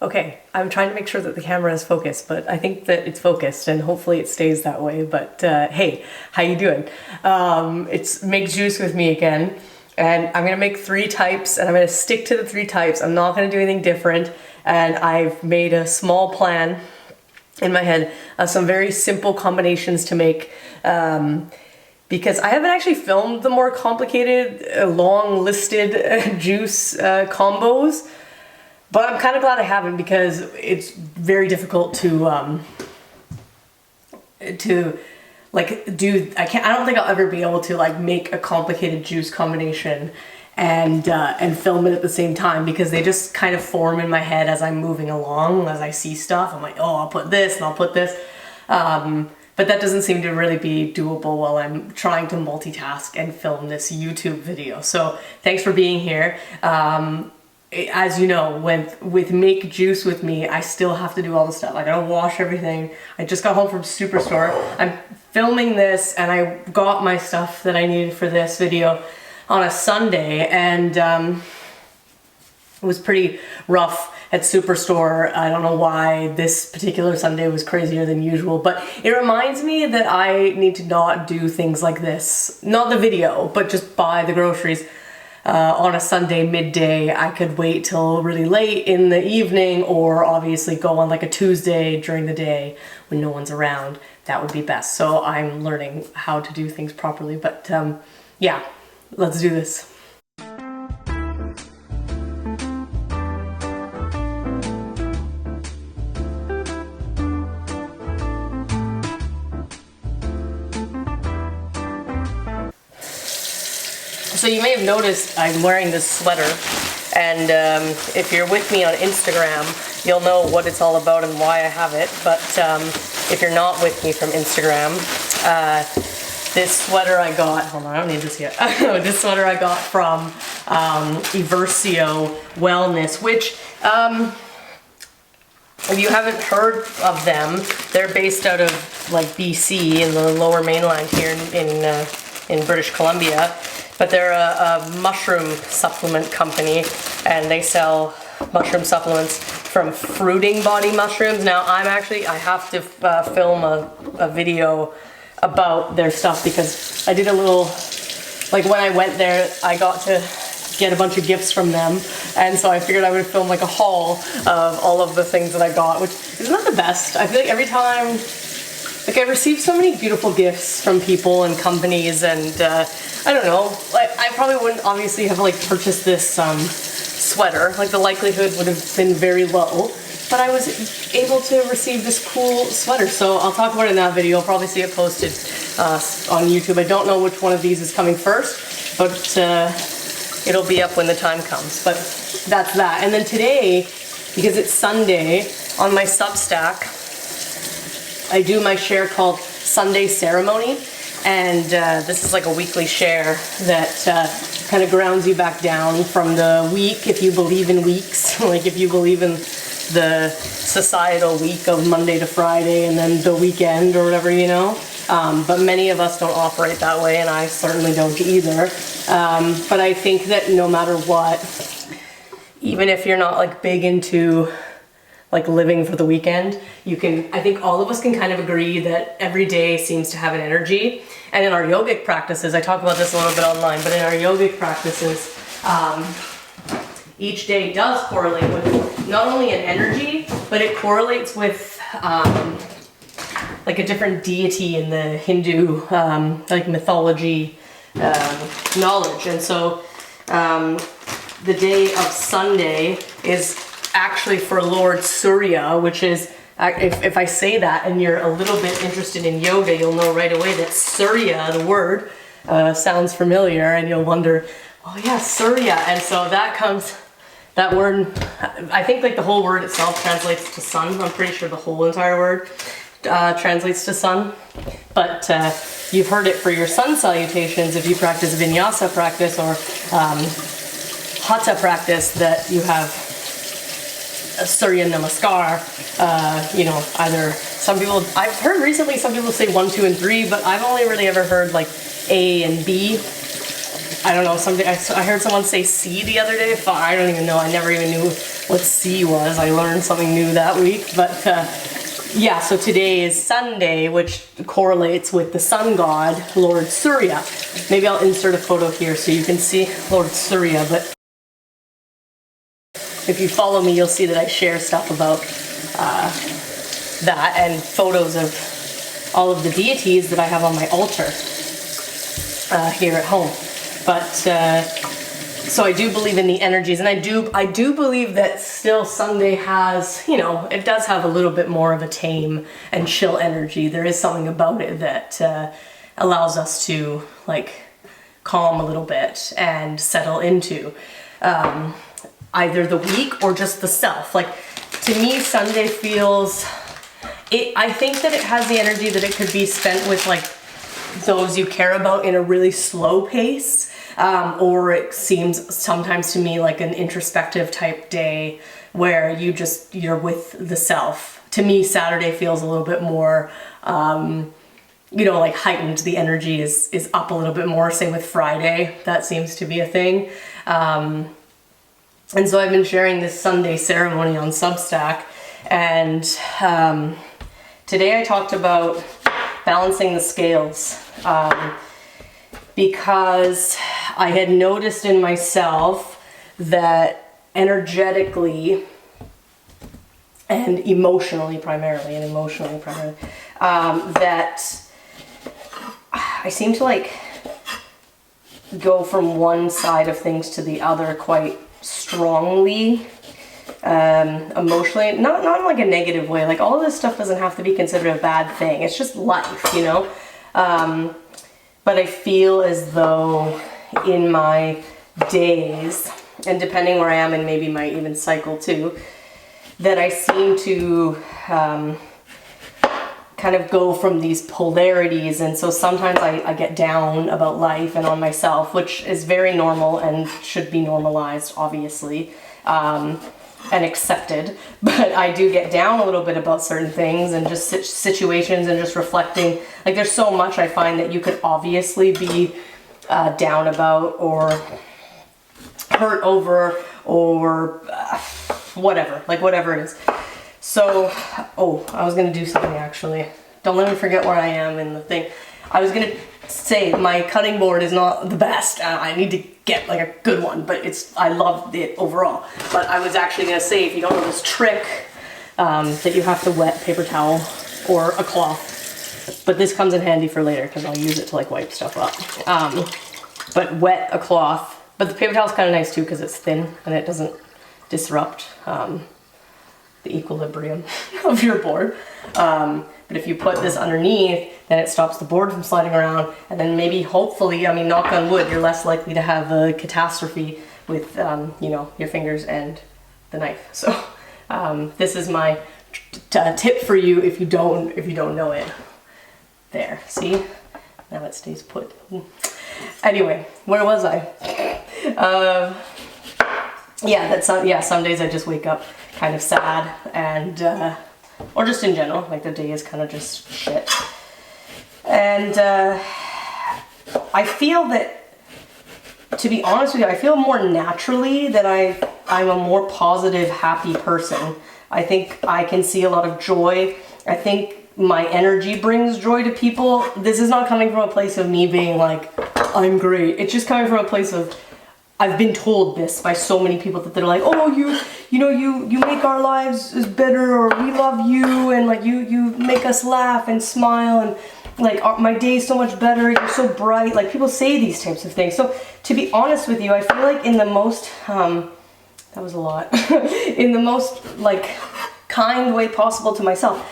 Okay, I'm trying to make sure that the camera is focused, but I think that it's focused and hopefully it stays that way. But hey, how you doing? It's Make Juice with me again. And I'm gonna make 3 types and I'm gonna stick to the 3 types. I'm not gonna do anything different. And I've made a small plan in my head of some very simple combinations to make because I haven't actually filmed the more complicated, long listed juice combos. But I'm kind of glad I haven't because it's very difficult to like do. I don't think I'll ever be able to like make a complicated juice combination and film it at the same time because they just kind of form in my head as I'm moving along, as I see stuff. I'm like, oh, I'll put this and I'll put this. But that doesn't seem to really be doable while I'm trying to multitask and film this YouTube video. So thanks for being here. As you know, with Make Juice with me, I still have to do all the stuff. I gotta wash everything. I just got home from Superstore. I'm filming this and I got my stuff that I needed for this video on a Sunday, and it was pretty rough at Superstore. I don't know why this particular Sunday was crazier than usual, but it reminds me that I need to not do things like this. Not the video, but just buy the groceries. On a Sunday midday. I could wait till really late in the evening, or obviously go on like a Tuesday during the day when no one's around. That would be best. So I'm learning how to do things properly, but yeah, let's do this. So you may have noticed I'm wearing this sweater, and if you're with me on Instagram, you'll know what it's all about and why I have it. But if you're not with me from Instagram, this sweater I got, hold on, I don't need this yet. This sweater I got from Eversio Wellness, which if you haven't heard of them, they're based out of like BC in the lower mainland here in British Columbia. But they're a mushroom supplement company, and they sell mushroom supplements from fruiting body mushrooms. Now I have to film a video about their stuff because I did a little, like when I went there, I got to get a bunch of gifts from them, and so I figured I would film like a haul of all of the things that I got, which is not the best. I feel like every time, like I receive so many beautiful gifts from people and companies, and I don't know, like I probably wouldn't obviously have like purchased this sweater. Like the likelihood would have been very low, but I was able to receive this cool sweater. So I'll talk about it in that video. I'll probably see it posted on YouTube. I don't know which one of these is coming first, but it'll be up when the time comes. But that's that. And then today, because it's Sunday, on my Substack, I do my share called Sunday Ceremony, and this is like a weekly share that kind of grounds you back down from the week, if you believe in weeks, like if you believe in the societal week of Monday to Friday and then the weekend or whatever, you know. But many of us don't operate that way, and I certainly don't either. But I think that no matter what, even if you're not like big into like living for the weekend, I think all of us can kind of agree that every day seems to have an energy. And in our yogic practices, I talk about this a little bit online, but in our yogic practices, each day does correlate with not only an energy, but it correlates with like a different deity in the Hindu like mythology knowledge. And so the day of Sunday is actually for Lord Surya, which is, if I say that and you're a little bit interested in yoga, you'll know right away that Surya, the word, sounds familiar, and you'll wonder, oh yeah, Surya. And so that word, I think like the whole word itself translates to sun. I'm pretty sure the whole entire word translates to sun. But you've heard it for your sun salutations if you practice vinyasa practice or hatha practice, that you have a Surya Namaskar, you know, either some people, I've heard recently some people say 1, 2, and 3, but I've only really ever heard like A and B. I don't know, I heard someone say C the other day, I don't even know, I never even knew what C was. I learned something new that week, but yeah, so today is Sunday, which correlates with the sun god, Lord Surya. Maybe I'll insert a photo here so you can see Lord Surya, but if you follow me, you'll see that I share stuff about that and photos of all of the deities that I have on my altar here at home. But so I do believe in the energies, and I do believe that still Sunday has, you know, it does have a little bit more of a tame and chill energy. There is something about it that allows us to like calm a little bit and settle into either the week or just the self. Like, to me, Sunday feels, I think that it has the energy that it could be spent with like those you care about in a really slow pace. Or it seems sometimes to me like an introspective type day where you're with the self. To me, Saturday feels a little bit more, you know, like heightened. The energy is up a little bit more. Same with Friday. That seems to be a thing. And so I've been sharing this Sunday ceremony on Substack, and today I talked about balancing the scales. Because I had noticed in myself that energetically and emotionally primarily, that I seem to like go from one side of things to the other quite strongly, emotionally, not in like a negative way. Like, all of this stuff doesn't have to be considered a bad thing. It's just life, you know? But I feel as though in my days, and depending where I am, and maybe my even cycle too, that I seem to kind of go from these polarities. And so sometimes I get down about life and on myself, which is very normal and should be normalized, obviously, and accepted. But I do get down a little bit about certain things and just situations, and just reflecting. Like, there's so much I find that you could obviously be down about or hurt over or whatever it is. So, I was gonna do something actually. Don't let me forget where I am in the thing. I was gonna say my cutting board is not the best. I need to get like a good one, but I love it overall. But I was actually gonna say, if you don't know this trick, that you have to wet paper towel or a cloth. But this comes in handy for later because I'll use it to like wipe stuff up. But wet a cloth. But the paper towel's kind of nice too because it's thin and it doesn't disrupt the equilibrium of your board. But if you put this underneath, then it stops the board from sliding around, and then maybe, hopefully, I mean, knock on wood, you're less likely to have a catastrophe with, you know, your fingers and the knife. So this is my tip for you if you don't know it. There, see? Now it stays put. Anyway, where was I? Some days I just wake up kind of sad, and or just in general, like the day is kind of just shit. And I feel that, to be honest with you, I feel more naturally that I'm a more positive, happy person. I think I can see a lot of joy. I think my energy brings joy to people. This is not coming from a place of me being like, I'm great. It's just coming from a place of, I've been told this by so many people that they're like, oh, you make our lives better, or we love you, and like you make us laugh and smile, and like my day's so much better, you're so bright. Like, people say these types of things. So to be honest with you, I feel like in the most, that was a lot, in the most like kind way possible to myself,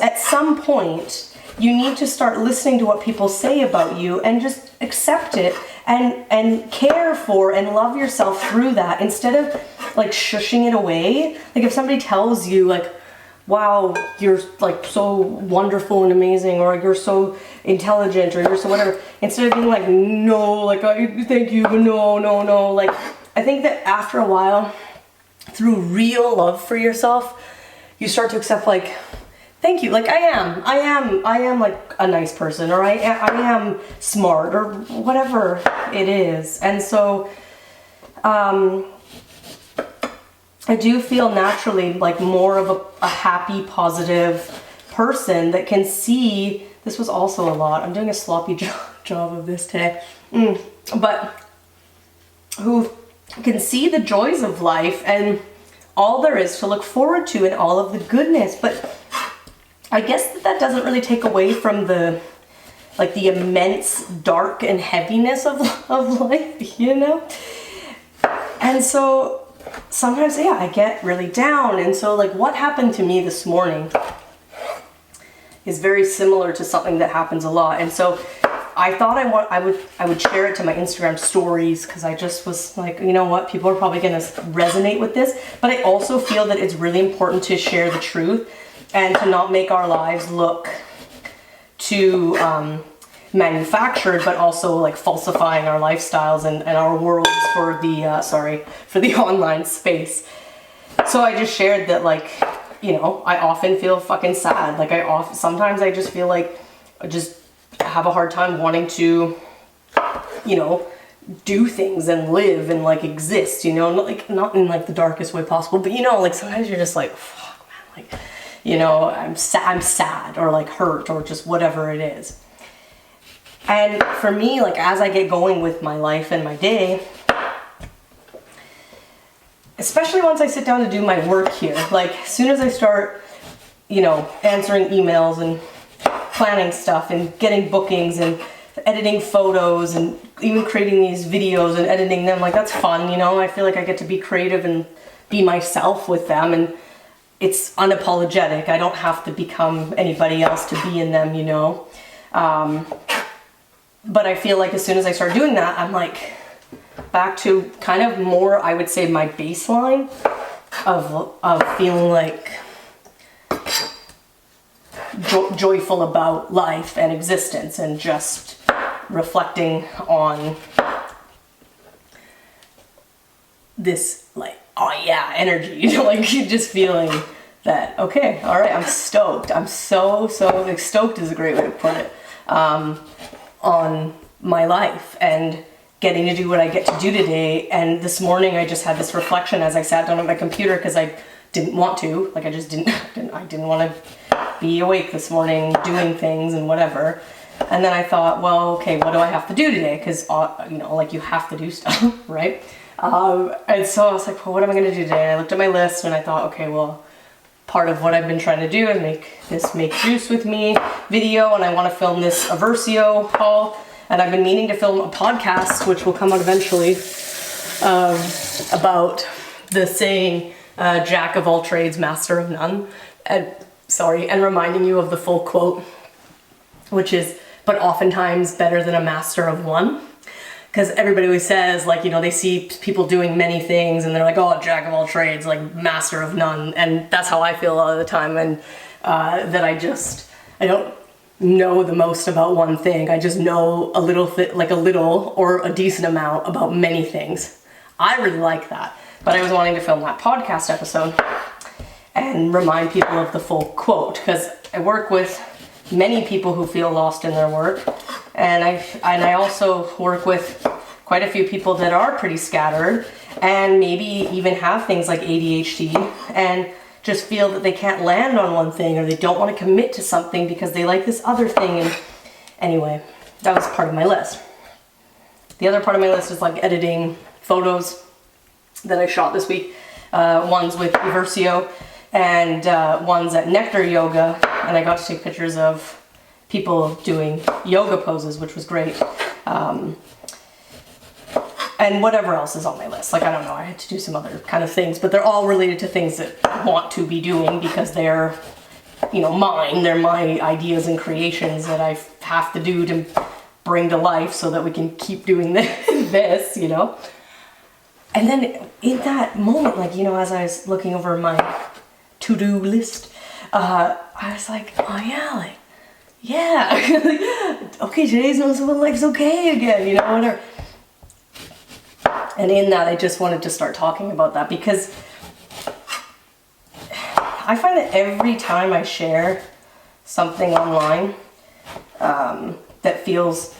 at some point you need to start listening to what people say about you and just accept it and care for and love yourself through that, instead of like shushing it away. Like, if somebody tells you like, wow, you're like so wonderful and amazing, or you're so intelligent, or you're so whatever, instead of being like, no, like, thank you, but no. Like, I think that after a while, through real love for yourself, you start to accept like, thank you, like I am like a nice person, or I am smart, or whatever it is. And so I do feel naturally like more of a happy, positive person that can see, this was also a lot, I'm doing a sloppy job of this today, but who can see the joys of life and all there is to look forward to and all of the goodness. But I guess that doesn't really take away from the immense dark and heaviness of life, you know? And so sometimes, yeah, I get really down. And so like what happened to me this morning is very similar to something that happens a lot. And so I thought I would share it to my Instagram stories, because I just was like, you know what, people are probably gonna resonate with this. But I also feel that it's really important to share the truth and to not make our lives look too manufactured, but also like falsifying our lifestyles and our worlds for the online space. So I just shared that, like, you know, I often feel fucking sad. Like sometimes I just feel like I just have a hard time wanting to, you know, do things and live and like exist, you know, not in like the darkest way possible, but you know, like sometimes you're just like, fuck man, like, you know, I'm sad or like hurt or just whatever it is. And for me, like as I get going with my life and my day, especially once I sit down to do my work here, like as soon as I start, you know, answering emails and planning stuff and getting bookings and editing photos and even creating these videos and editing them, like that's fun, you know. I feel like I get to be creative and be myself with them, and it's unapologetic. I don't have to become anybody else to be in them, you know. But I feel like as soon as I start doing that, I'm like back to kind of more, I would say, my baseline of feeling like joyful about life and existence, and just reflecting on this like, oh yeah, energy, you know, like just feeling that, okay, all right, I'm stoked. I'm so like, stoked is a great way to put it, on my life and getting to do what I get to do today. And this morning I just had this reflection as I sat down at my computer, because I didn't want to, like I just didn't want to be awake this morning doing things and whatever. And then I thought, well, okay, what do I have to do today? Because, you know, like you have to do stuff, right? And so I was like, well, what am I going to do today? And I looked at my list and I thought, okay, well, part of what I've been trying to do is make this Make Juice With Me video, and I want to film this Eversio haul. And I've been meaning to film a podcast, which will come out eventually, about the saying, Jack of all trades, master of none. And reminding you of the full quote, which is, but oftentimes better than a master of one. Because everybody always says, like, you know, they see people doing many things and they're like, oh, jack of all trades, like master of none. And that's how I feel a lot of the time. And that I don't know the most about one thing. I just know a little or a decent amount about many things. I really like that. But I was wanting to film that podcast episode and remind people of the full quote, because I work with many people who feel lost in their work, and I also work with quite a few people that are pretty scattered and maybe even have things like ADHD and just feel that they can't land on one thing, or they don't want to commit to something because they like this other thing. And anyway, that was part of my list. The other part of my list is like editing photos that I shot this week, ones with Eversio and ones at Nectar Yoga, and I got to take pictures of people doing yoga poses, which was great. And whatever else is on my list, like I don't know, I had to do some other kind of things, but they're all related to things that I want to be doing because they're, you know, mine. They're my ideas and creations that I have to do to bring to life so that we can keep doing this, you know. And then in that moment, like, you know, as I was looking over my to-do list, I was like, oh yeah, like, yeah, okay, today's no when life's okay again, you know, whatever. And in that, I just wanted to start talking about that, because I find that every time I share something online that feels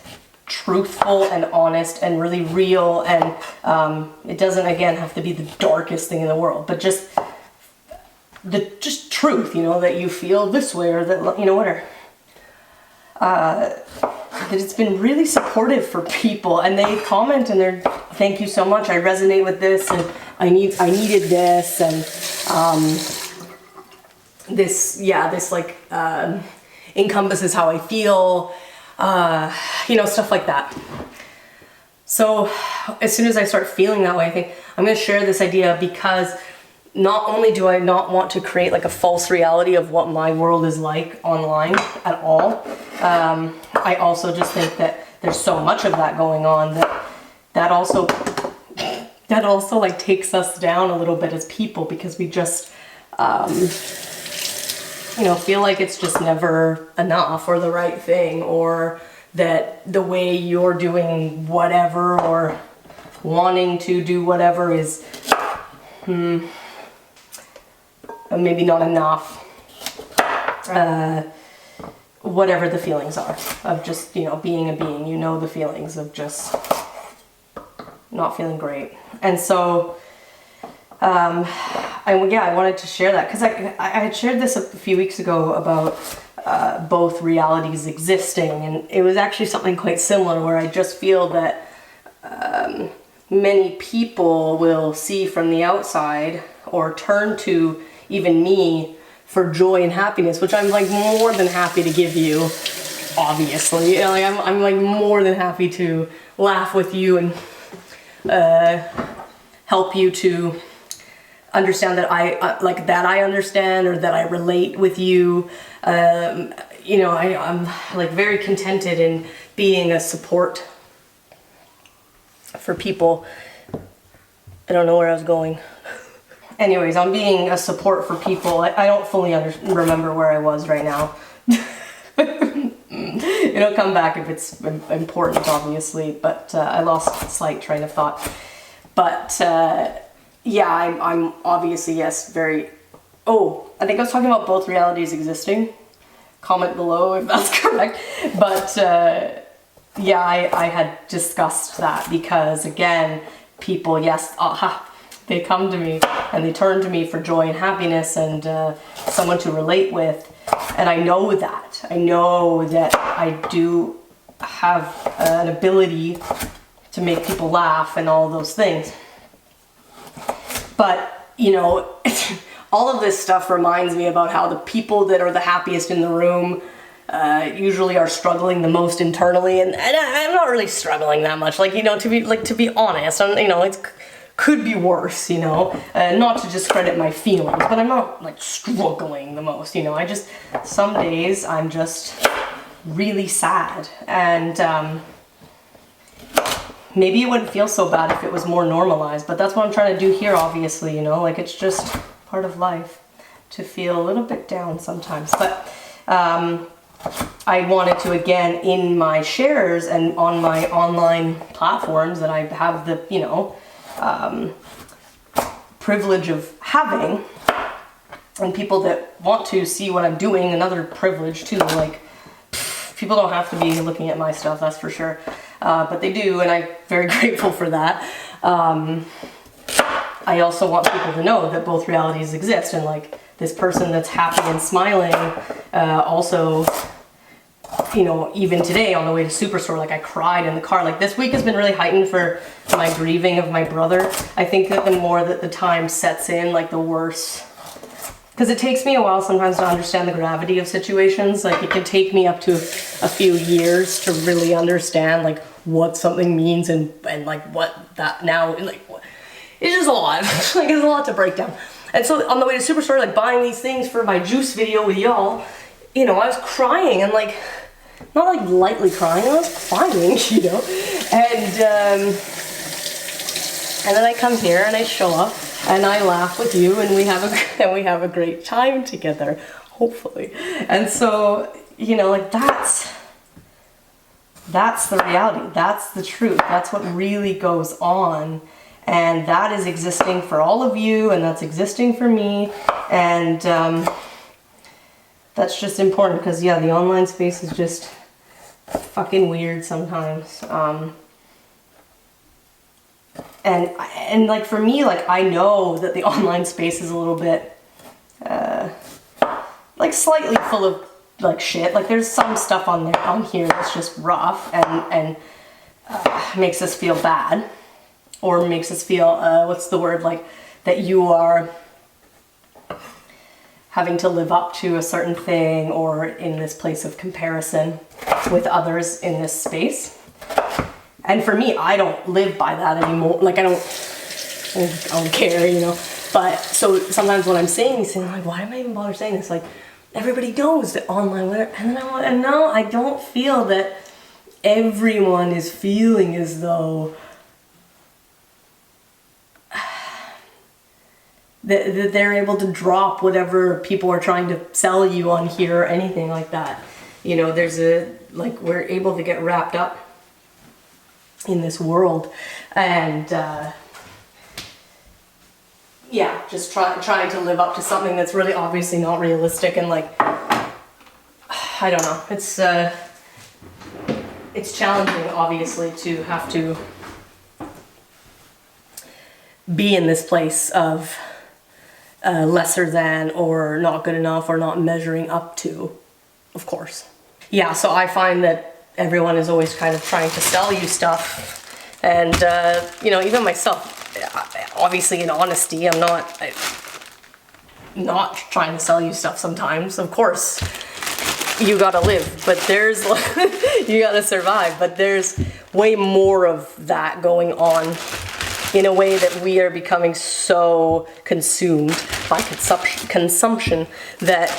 truthful and honest and really real, and it doesn't, again, have to be the darkest thing in the world, but just truth, you know, that you feel this way, or that, you know, whatever. That it's been really supportive for people, and they comment and they're, thank you so much, I resonate with this, and I needed this, and this like encompasses how I feel, you know, stuff like that. So as soon as I start feeling that way, I think I'm going to share this idea, because not only do I not want to create like a false reality of what my world is like online at all, I also just think that there's so much of that going on that also like takes us down a little bit as people, because we just you know, feel like it's just never enough, or the right thing, or that the way you're doing whatever or wanting to do whatever is maybe not enough. Whatever the feelings are of just, you know, being a being, you know, the feelings of just not feeling great. And so I wanted to share that, because I had shared this a few weeks ago about both realities existing, and it was actually something quite similar, where I just feel that many people will see from the outside, or turn to even me for joy and happiness, which I'm like more than happy to give you, obviously. You know, like I'm like more than happy to laugh with you and help you to understand that I understand, or that I relate with you. You know, I'm like very contented in being a support for people. I don't know where I was going. Anyways, I'm being a support for people. I don't fully remember where I was right now. It'll come back if it's important, obviously, but I lost slight train of thought. But yeah, I'm obviously, yes, very... Oh, I think I was talking about both realities existing. Comment below if that's correct. But yeah, I had discussed that, because again, people, yes, they come to me and they turn to me for joy and happiness, and someone to relate with. And I know that I do have an ability to make people laugh and all those things. But, you know, all of this stuff reminds me about how the people that are the happiest in the room usually are struggling the most internally, and I'm not really struggling that much. Like, you know, to be honest, you know, it could be worse, you know, not to discredit my feelings, but I'm not like struggling the most, you know. Some days I'm just really sad, and maybe it wouldn't feel so bad if it was more normalized, but that's what I'm trying to do here, obviously, you know, like it's just part of life to feel a little bit down sometimes. But I wanted to, again, in my shares and on my online platforms that I have the, you know, privilege of having, and people that want to see what I'm doing, another privilege too. Like, people don't have to be looking at my stuff, that's for sure, but they do, and I'm very grateful for that. I also want people to know that both realities exist, and like this person that's happy and smiling, also, you know, even today on the way to Superstore, like I cried in the car. Like this week has been really heightened for my grieving of my brother. I think that the more that the time sets in, like the worse. Because it takes me a while sometimes to understand the gravity of situations. Like it can take me up to a few years to really understand like what something means, and like what that now, like it's just a lot. Like it's a lot to break down. And so on the way to Superstore, like buying these things for my juice video with y'all, you know, I was crying, and like, not like lightly crying, I was crying, you know, and then I come here and I show up and I laugh with you, and we have a great time together, hopefully. And so, you know, like that's the reality, that's the truth, that's what really goes on, and that is existing for all of you, and that's existing for me, and that's just important, because yeah, the online space is just fucking weird sometimes. And like for me, like I know that the online space is a little bit like slightly full of like shit. Like there's some stuff on here that's just rough and makes us feel bad, or makes us feel what's the word, like that you are having to live up to a certain thing, or in this place of comparison with others in this space. And for me, I don't live by that anymore. Like I don't care, you know. But so sometimes when I'm saying these things, I'm like, why am I even bother saying this? Like everybody knows that online, whatever. And then and no, I don't feel that everyone is feeling as though that they're able to drop whatever people are trying to sell you on here or anything like that. You know, we're able to get wrapped up in this world, and yeah, just trying to live up to something that's really obviously not realistic, and like, I don't know, it's challenging obviously to have to be in this place of lesser than, or not good enough, or not measuring up to, of course. Yeah, so I find that everyone is always kind of trying to sell you stuff, and you know, even myself, obviously in honesty, I'm not trying to sell you stuff sometimes. Of course, you gotta live, but there's you gotta survive, but there's way more of that going on, in a way that we are becoming so consumed by consumption that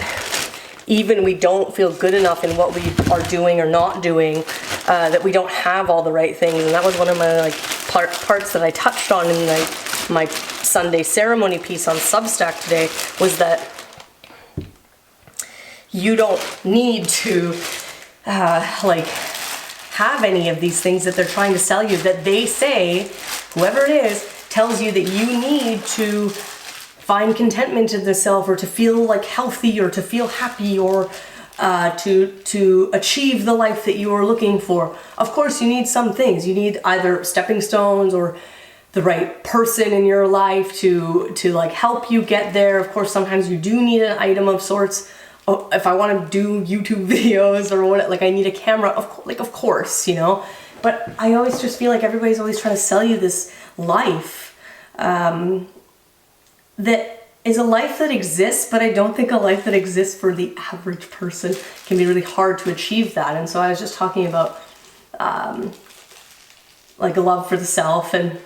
even we don't feel good enough in what we are doing or not doing, that we don't have all the right things. And that was one of my like parts that I touched on in my Sunday ceremony piece on Substack today, was that you don't need to like have any of these things that they're trying to sell you, that they say, whoever it is, tells you that you need to find contentment in the self, or to feel like healthy, or to feel happy, or to achieve the life that you are looking for. Of course, you need some things. You need either stepping stones or the right person in your life to like help you get there. Of course, sometimes you do need an item of sorts. Oh, if I want to do YouTube videos or what, like I need a camera, of course, you know. But I always just feel like everybody's always trying to sell you this life that is a life that exists, but I don't think a life that exists for the average person. Can be really hard to achieve that. And so I was just talking about like a love for the self, and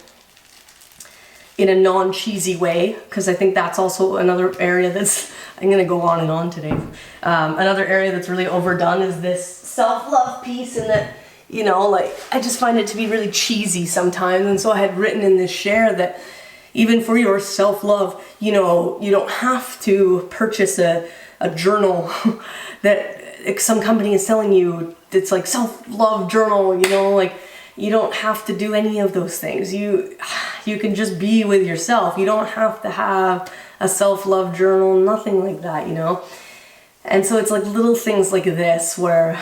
in a non-cheesy way, because I think that's also another area that's, I'm gonna go on and on today. Another area that's really overdone is this self-love piece, and that, you know, like I just find it to be really cheesy sometimes. And so I had written in this share that even for your self-love, you know, you don't have to purchase a journal that some company is selling you. It's like self-love journal, you know, like you don't have to do any of those things. You can just be with yourself. You don't have to have a self-love journal, nothing like that, you know. And so it's like little things like this where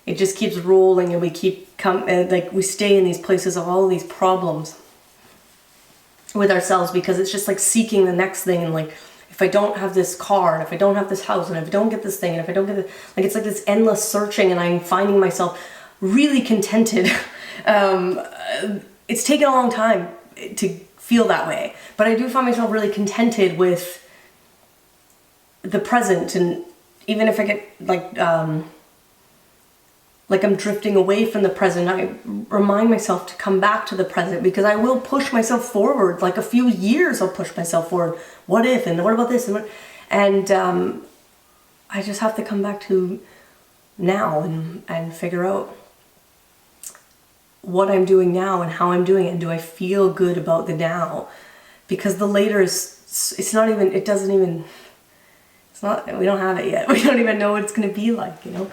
it just keeps rolling, and we keep like we stay in these places of all these problems with ourselves, because it's just like seeking the next thing, and like, if I don't have this car, and if I don't have this house, and if I don't get this thing, and if I don't get it, like it's like this endless searching, and I'm finding myself really contented. It's taken a long time to feel that way, but I do find myself really contented with the present. And even if I get like I'm drifting away from the present, I remind myself to come back to the present, because I will push myself forward. Like a few years I'll push myself forward. What if, and what about this, and I just have to come back to now and figure out what I'm doing now and how I'm doing it, and do I feel good about the now? Because the later is, it's not even, it doesn't even, it's not, we don't have it yet. We don't even know what it's going to be like, you know.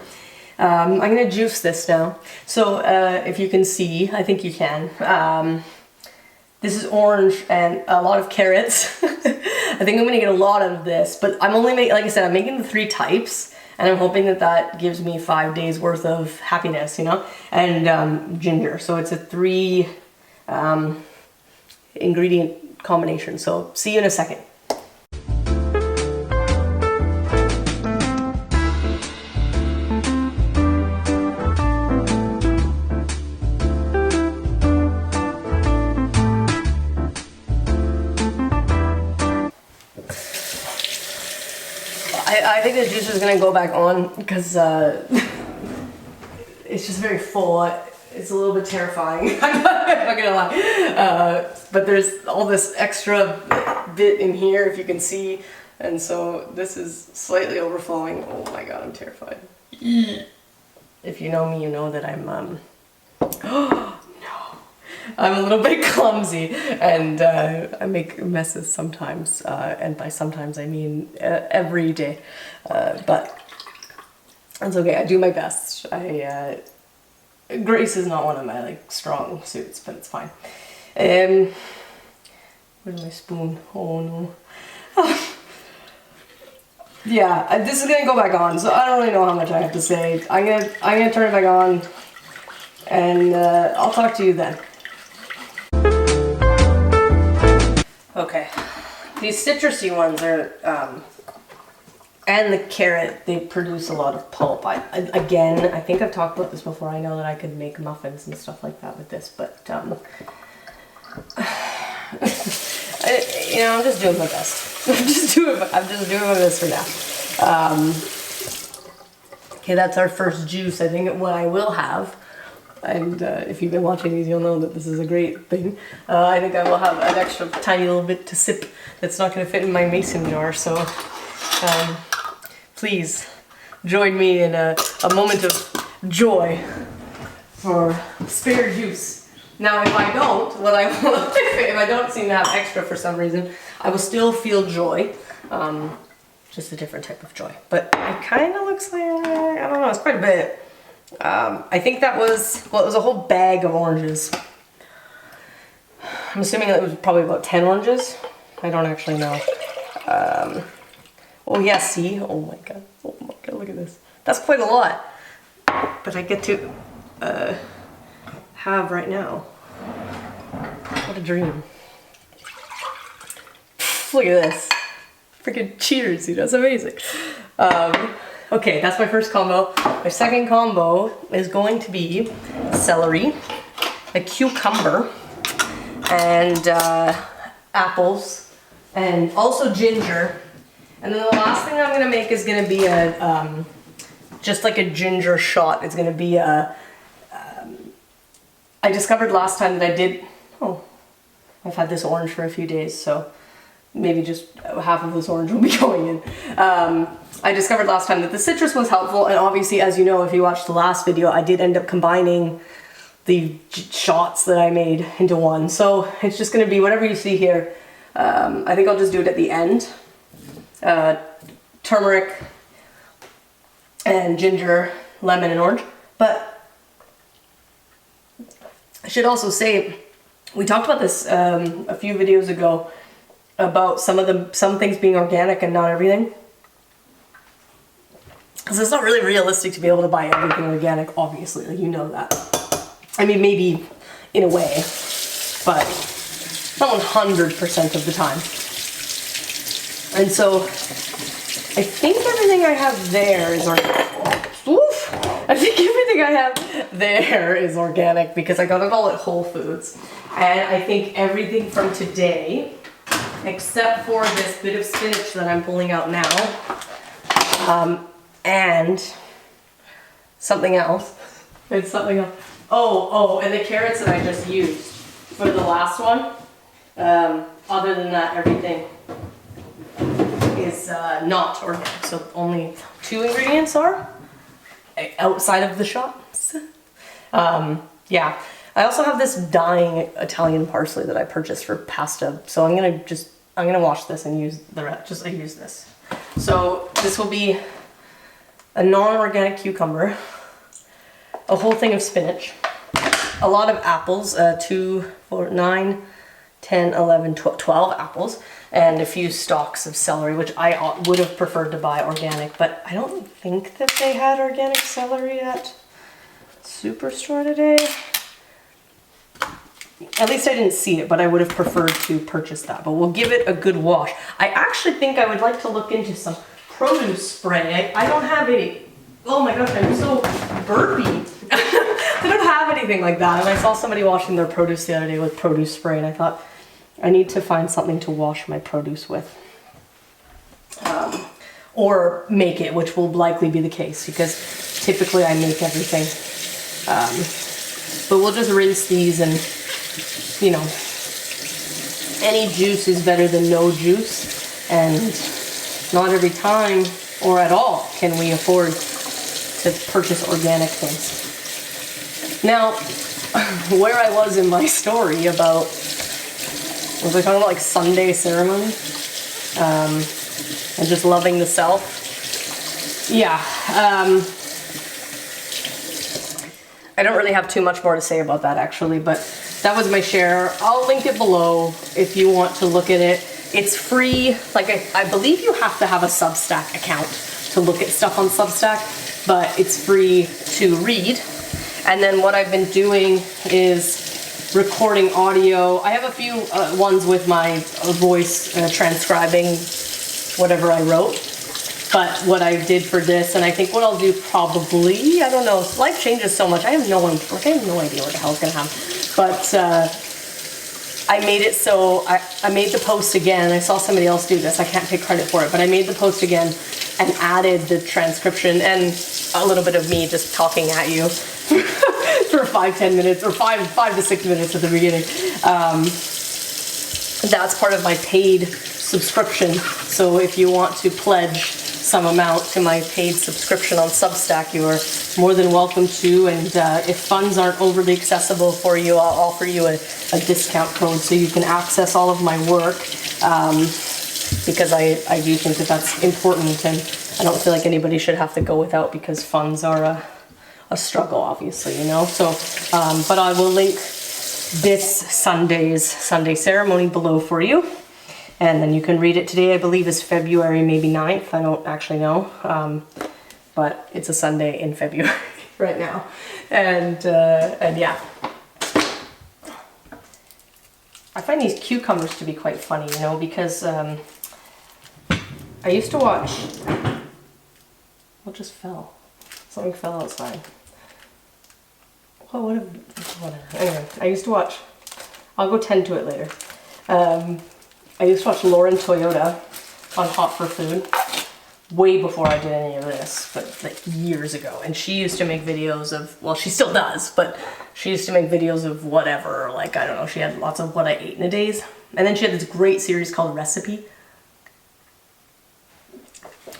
I'm going to juice this now. So if you can see, I think you can. This is orange and a lot of carrots. I think I'm going to get a lot out of this, but I'm only making, like I said, I'm making the 3 types, And I'm hoping that that gives me 5 days worth of happiness, you know, and ginger. So it's a 3 ingredient combination. So see you in a second. I think the juice is gonna go back on because it's just very full. It's a little bit terrifying. I'm not gonna lie. But there's all this extra bit in here, if you can see, and so this is slightly overflowing. Oh my god, I'm terrified. If you know me, you know that I'm I'm a little bit clumsy, and I make messes sometimes, and by sometimes I mean every day, but it's okay. I do my best. Grace is not one of my like strong suits, but it's fine. Where's my spoon? Oh no. Yeah, this is gonna go back on, so I don't really know how much I have to say. I'm gonna turn it back on, and I'll talk to you then. Okay, these citrusy ones are, and the carrot, they produce a lot of pulp. Again, I think I've talked about this before. I know that I could make muffins and stuff like that with this, but, you know, I'm just doing my best. I'm just doing my best for now. Okay, that's our first juice. I think what I will have, and if you've been watching these, you'll know that this is a great thing. I think I will have an extra tiny little bit to sip that's not going to fit in my mason jar, so please join me in a moment of joy for spare juice. Now if I don't, if I don't seem to have extra for some reason, I will still feel joy. Just a different type of joy. But it kind of looks like, I don't know, it's quite a bit. I think that was, well, it was a whole bag of oranges. I'm assuming that it was probably about 10 oranges. I don't actually know. Oh yeah, see? Oh my god, look at this. That's quite a lot. But I get to have right now. What a dream. Look at this. Freaking cheers, dude, that's amazing. Okay, that's my first combo. My second combo is going to be celery, a cucumber, and apples, and also ginger. And then the last thing I'm gonna make is gonna be a, just like a ginger shot. It's gonna be a, I discovered last time that I did, I've had this orange for a few days, so maybe just half of this orange will be going in. I discovered last time that the citrus was helpful, and obviously, as you know, if you watched the last video, I did end up combining the shots that I made into one. So it's just gonna be whatever you see here. I think I'll just do it at the end. Turmeric and ginger, lemon and orange. But I should also say, we talked about this a few videos ago about some things being organic and not everything. Because it's not really realistic to be able to buy everything organic, obviously, like, you know that. I mean, maybe in a way, but not 100% of the time. And so I think everything I have there is organic because I got it all at Whole Foods. And I think everything from today, except for this bit of spinach that I'm pulling out now, and something else. It's something else. Oh, and the carrots that I just used for the last one. Other than that, everything is not organic. So only 2 ingredients are outside of the shops. Yeah. I also have this dying Italian parsley that I purchased for pasta. So I'm gonna wash this and use the rest. I use this. So this will be a non-organic cucumber, a whole thing of spinach, a lot of apples, 2, 4, 9, 10, 11, 12 apples, and a few stalks of celery, which I would have preferred to buy organic, but I don't think that they had organic celery at Superstore today. At least I didn't see it, but I would have preferred to purchase that. But we'll give it a good wash. I actually think I would like to look into some produce spray. I don't have any. Oh my gosh, I'm so burpy. I don't have anything like that. And I saw somebody washing their produce the other day with produce spray, and I thought, I need to find something to wash my produce with. Or make it, which will likely be the case, because typically I make everything. But we'll just rinse these, and, you know, any juice is better than no juice, and not every time or at all can we afford to purchase organic things. Now, where I was in my story about, was I talking about like Sunday ceremony? And just loving the self? Yeah. I don't really have too much more to say about that actually, but that was my share. I'll link it below if you want to look at it. It's free. Like I believe you have to have a Substack account to look at stuff on Substack, but it's free to read. And then what I've been doing is recording audio. I have a few ones with my voice transcribing whatever I wrote. But what I did for this, and I think what I'll do probably, I don't know, life changes so much. I have no idea what the hell's gonna happen. But I made it so, I made the post again. I saw somebody else do this. I can't take credit for it, but I made the post again and added the transcription and a little bit of me just talking at you for 5-10 minutes, or 5 to 6 minutes at the beginning. That's part of my paid subscription. So if you want to pledge some amount to my paid subscription on Substack, you are more than welcome to. And if funds aren't overly accessible for you, I'll offer you a discount code so you can access all of my work, because I do think that that's important, and I don't feel like anybody should have to go without, because funds are a struggle, obviously, you know. So, but I will link this Sunday's Sunday ceremony below for you. And then you can read it. Today, I believe, is February maybe 9th. I don't actually know. But it's a Sunday in February right now. And yeah. I find these cucumbers to be quite funny, you know, because I used to watch... What just fell? Something fell outside. Well, whatever. Anyway, I used to watch... I'll go tend to it later. I used to watch Lauren Toyota on Hot for Food way before I did any of this, but like years ago. And she used to make videos of, well, she still does, but she used to make videos of whatever, like, I don't know, she had lots of what I ate in a days. And then she had this great series called Recipe,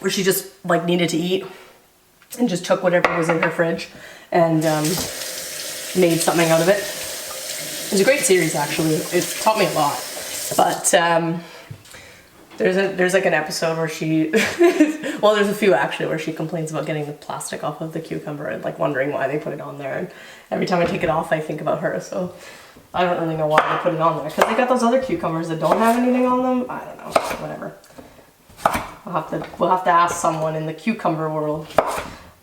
where she just like needed to eat and just took whatever was in her fridge and made something out of it. It was a great series, actually. It taught me a lot. But there's like an episode where she, well, there's a few actually where she complains about getting the plastic off of the cucumber and like wondering why they put it on there. And every time I take it off, I think about her. So I don't really know why they put it on there, because they got those other cucumbers that don't have anything on them. I don't know, whatever. We'll have to ask someone in the cucumber world,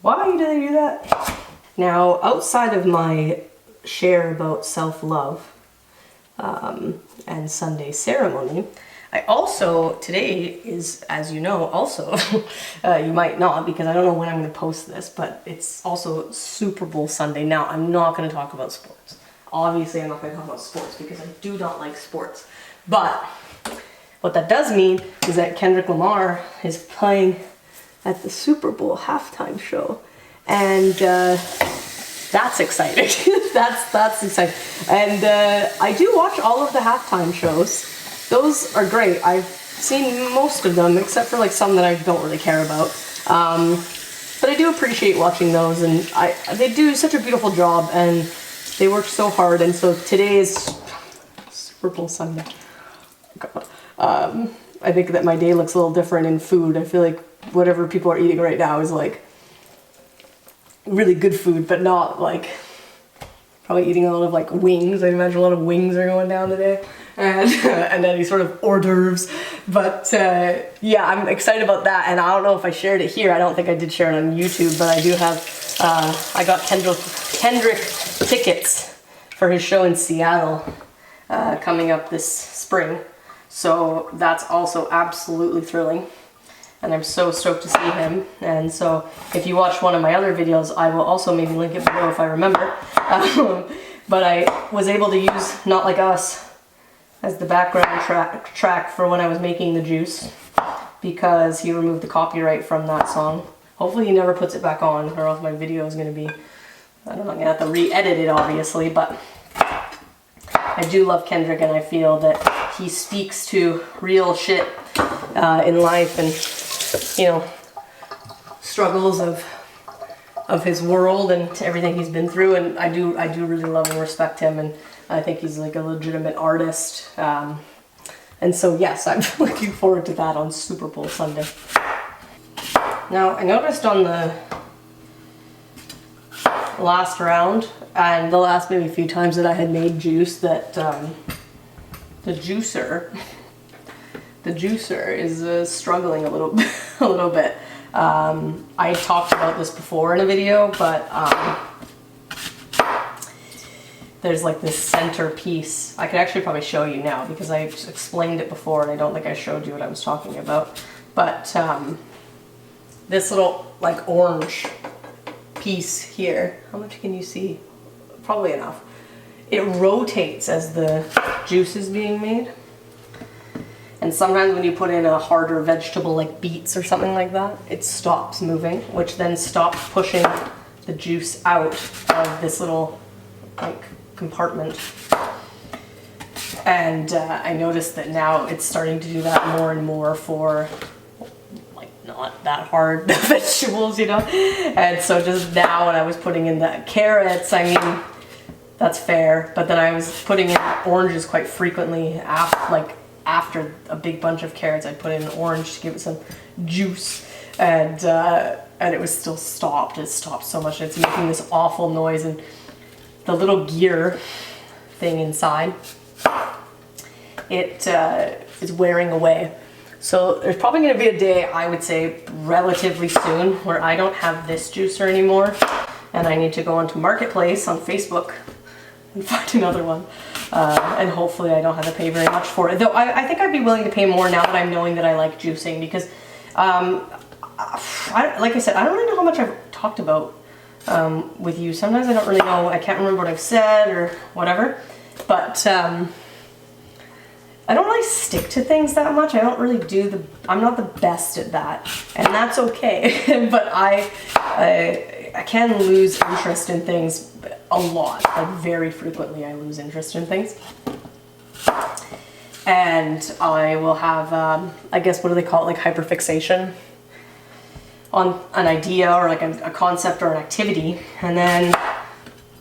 why do they do that? Now, outside of my share about self-love, and Sunday ceremony, I also, today is, as you know, also, you might not, because I don't know when I'm going to post this, but it's also Super Bowl Sunday. Now, I'm not going to talk about sports. Obviously, I'm not going to talk about sports because I do not like sports. But what that does mean is that Kendrick Lamar is playing at the Super Bowl halftime show, and that's exciting. that's exciting. And I do watch all of the halftime shows. Those are great. I've seen most of them, except for like some that I don't really care about. But I do appreciate watching those, and they do such a beautiful job, and they work so hard. And so today is Super Bowl Sunday. God. I think that my day looks a little different in food. I feel like whatever people are eating right now is like really good food, but not like, probably eating a lot of like wings. I imagine a lot of wings are going down today. and, and any sort of hors d'oeuvres. But yeah, I'm excited about that, and I don't know if I shared it here. I don't think I did share it on YouTube, but I do have, I got Kendrick tickets for his show in Seattle coming up this spring. So that's also absolutely thrilling. And I'm so stoked to see him. And so if you watch one of my other videos, I will also maybe link it below if I remember. But I was able to use Not Like Us as the background track for when I was making the juice, because he removed the copyright from that song. Hopefully he never puts it back on, or else my video is going to be, I don't know, I'm going to have to re-edit it obviously, but I do love Kendrick, and I feel that he speaks to real shit in life, and you know, struggles of his world and everything he's been through, and I do really love and respect him, and I think he's like a legitimate artist, and so yes, I'm looking forward to that on Super Bowl Sunday. Now I noticed on the last round and the last maybe few times that I had made juice that the juicer is struggling a little bit. I talked about this before in a video, but there's like this center piece. I could actually probably show you now because I explained it before and I don't think I showed you what I was talking about. But this little like orange piece here, how much can you see? Probably enough. It rotates as the juice is being made. And sometimes when you put in a harder vegetable like beets or something like that, it stops moving, which then stops pushing the juice out of this little like compartment. And I noticed that now it's starting to do that more and more for like not that hard vegetables, you know? And so just now when I was putting in the carrots, I mean, that's fair, but then I was putting in oranges quite frequently after a big bunch of carrots. I'd put in an orange to give it some juice, and it was still stopped. It stopped so much, and it's making this awful noise, and the little gear thing inside, it is wearing away. So there's probably going to be a day, I would say relatively soon, where I don't have this juicer anymore, and I need to go onto Marketplace on Facebook and find another one. And hopefully I don't have to pay very much for it. Though I think I'd be willing to pay more now that I'm knowing that I like juicing, because like I said, I don't really know how much I've talked about with you. Sometimes I don't really know, I can't remember what I've said or whatever, but I don't really stick to things that much. I don't really I'm not the best at that, and that's okay. But I can lose interest in things a lot, like very frequently I lose interest in things. And I will have, I guess, what do they call it, like hyperfixation on an idea or like a concept or an activity, and then,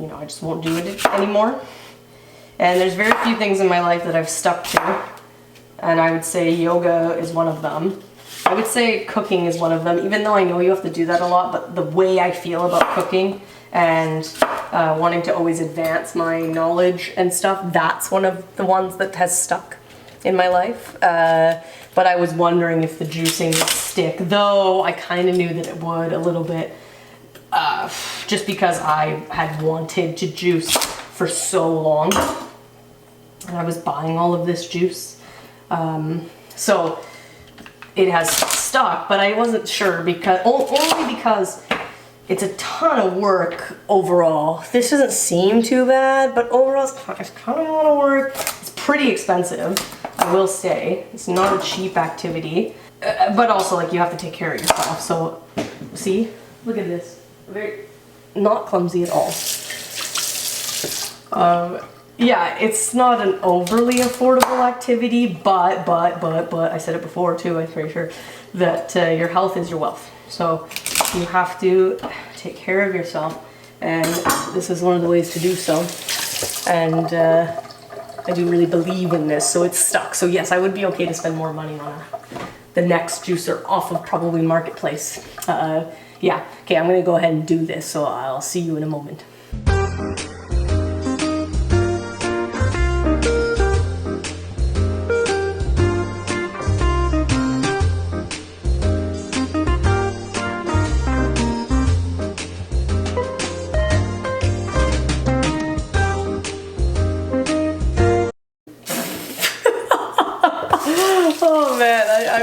you know, I just won't do it anymore. And there's very few things in my life that I've stuck to, and I would say yoga is one of them. I would say cooking is one of them, even though I know you have to do that a lot, but the way I feel about cooking and wanting to always advance my knowledge and stuff, that's one of the ones that has stuck in my life. But I was wondering if the juicing would stick, though I kind of knew that it would a little bit, just because I had wanted to juice for so long, and I was buying all of this juice. So it has stuck, but I wasn't sure because only because it's a ton of work overall. This doesn't seem too bad, but overall it's kind of a lot of work. It's pretty expensive, I will say. It's not a cheap activity, but also like you have to take care of yourself. So see, look at this, very not clumsy at all. Yeah, it's not an overly affordable activity, but I said it before too, I'm pretty sure, that your health is your wealth. So you have to take care of yourself, and this is one of the ways to do so. And I do really believe in this, so it's stuck. So yes, I would be okay to spend more money on the next juicer off of probably Marketplace. Yeah, okay, I'm gonna go ahead and do this, so I'll see you in a moment.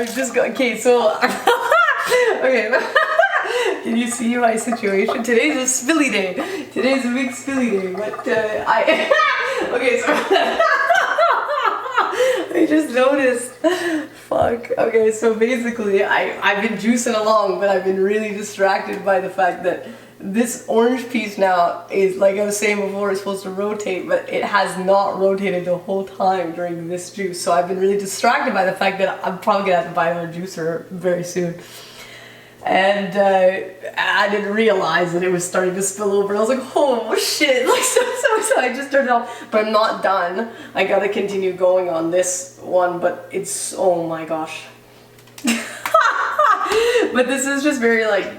was just going, okay, so, okay. Can you see my situation? Today's a spilly day. Today's a big spilly day, but okay, so I just noticed. Fuck. Okay, so basically I've been juicing along, but I've been really distracted by the fact that this orange piece now is, like I was saying before, it's supposed to rotate, but it has not rotated the whole time during this juice. So I've been really distracted by the fact that I'm probably gonna have to buy another juicer very soon. And I didn't realize that it was starting to spill over. I was like, oh shit, like so I just turned it off, but I'm not done. I gotta continue going on this one, but it's, oh my gosh. But this is just very like